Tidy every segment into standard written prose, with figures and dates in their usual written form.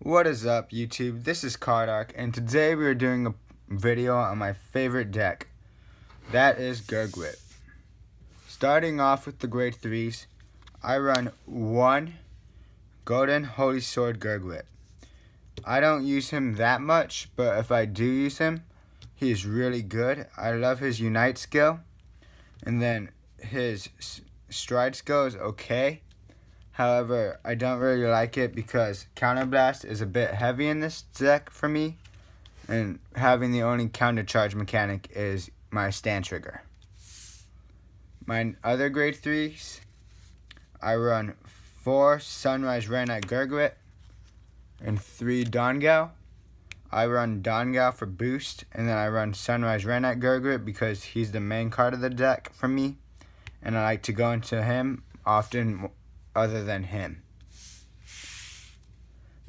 What is up, YouTube? This is Cardark, and today we are doing a video on my favorite deck. That is Gurgwit. Starting off with the grade 3s, I run one Golden Holy Sword Gurgwit. I don't use him that much, but if I do use him, he is really good. I love his Unite skill, and then his Stride skill is okay. However, I don't really like it because Counterblast is a bit heavy in this deck for me, and having the only counter charge mechanic is my stand trigger. My other grade 3s, I run 4 Sunrise Red Knight Gurgwit and 3 Dawn-Gao. I run Dawn-Gao for boost, and then I run Sunrise Red Knight Gurgwit because he's the main card of the deck for me, and I like to go into him often other than him.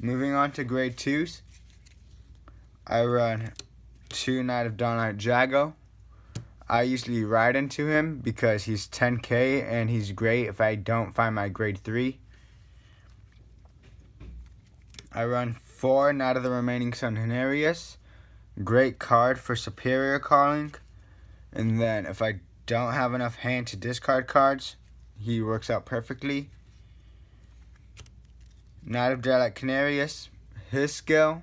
Moving on to grade 2s, I run 2 Knight of Dawnlight Jago. I usually ride into him because he's 10k and he's great if I don't find my grade 3. I run 4 Knight of the Remaining Sun Hilarious. Great card for superior calling. And then if I don't have enough hand to discard cards, he works out perfectly. Knight of Dreadlight Canarius, his skill,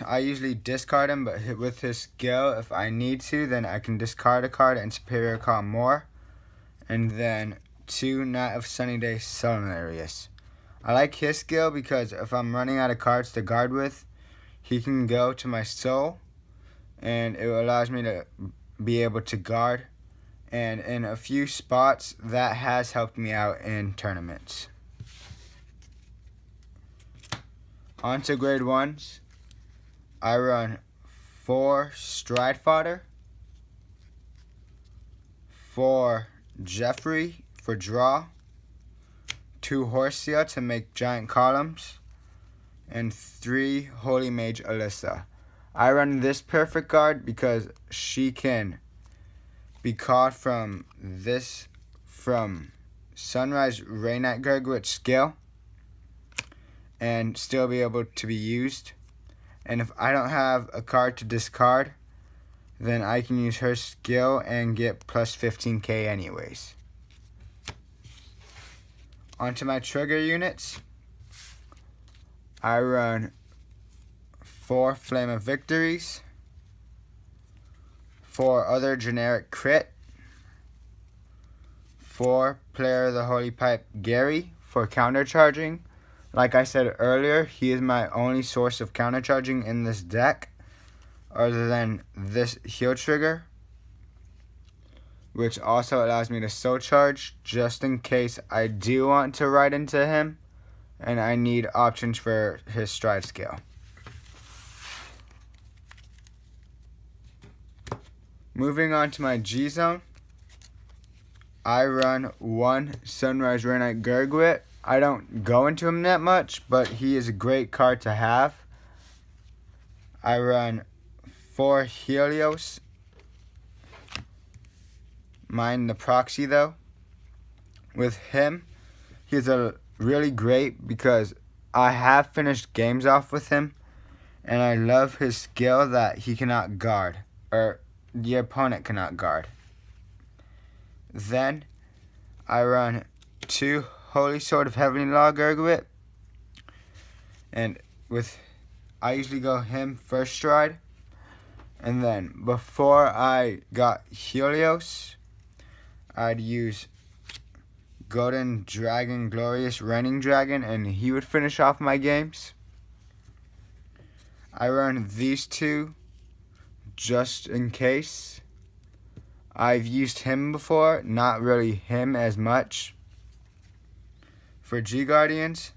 I usually discard him, but with his skill, if I need to, then I can discard a card and superior call more. And then 2 Knight of Sunny Day Solarius. I like his skill because if I'm running out of cards to guard with, he can go to my soul, and it allows me to be able to guard. And in a few spots, that has helped me out in tournaments. On to grade 1s, I run 4 Stride Fodder, 4 Jeffrey for draw, 2 Horsia to make giant columns, and 3 Holy Mage Alyssa. I run this perfect card because she can be caught from Sunrise Red Knight Gurgwit's skill and still be able to be used. And if I don't have a card to discard, then I can use her skill and get plus 15k anyways. Onto my trigger units. I run 4 Flame of Victories, 4 other generic crit, 4 Player of the Holy Pipe Gary for countercharging. Like I said earlier, he is my only source of countercharging in this deck, other than this heal trigger, which also allows me to soul charge just in case I do want to ride into him and I need options for his stride skill. Moving on to my G zone, I run 1 Sunrise Red Knight Gurgwit. I don't go into him that much, but he is a great card to have. I run 4 Helios. Mind the proxy though. With him, he's a really great because I have finished games off with him, and I love his skill that he cannot guard, or the opponent cannot guard. Then I run 2 Holy Sword of Heavenly Law Gurgwit, and I usually go him first stride, and then before I got Helios, I'd use Golden Dragon Glorious Reigning Dragon, and he would finish off my games. I run these 2 just in case. I've used him before, not really him as much. For G Guardians,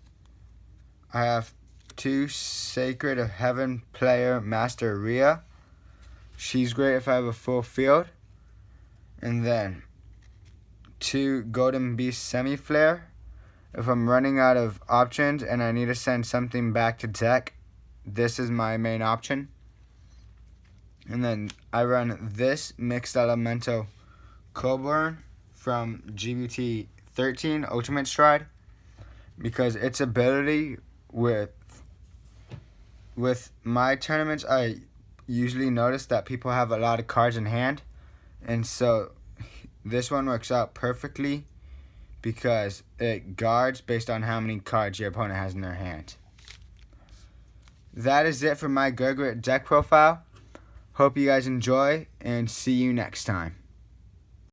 I have 2 Sacred of Heaven player Master Rhea. She's great if I have a full field. And then 2 Golden Beast Semi-Flare. If I'm running out of options and I need to send something back to deck, this is my main option. And then I run this Mixed Elemental Coburn from GBT 13 Ultimate Stride, because its ability with with my tournaments, I usually notice that people have a lot of cards in hand, and so this one works out perfectly because it guards based on how many cards your opponent has in their hand. That is it for my Gurgwit deck profile. Hope you guys enjoy, and see you next time.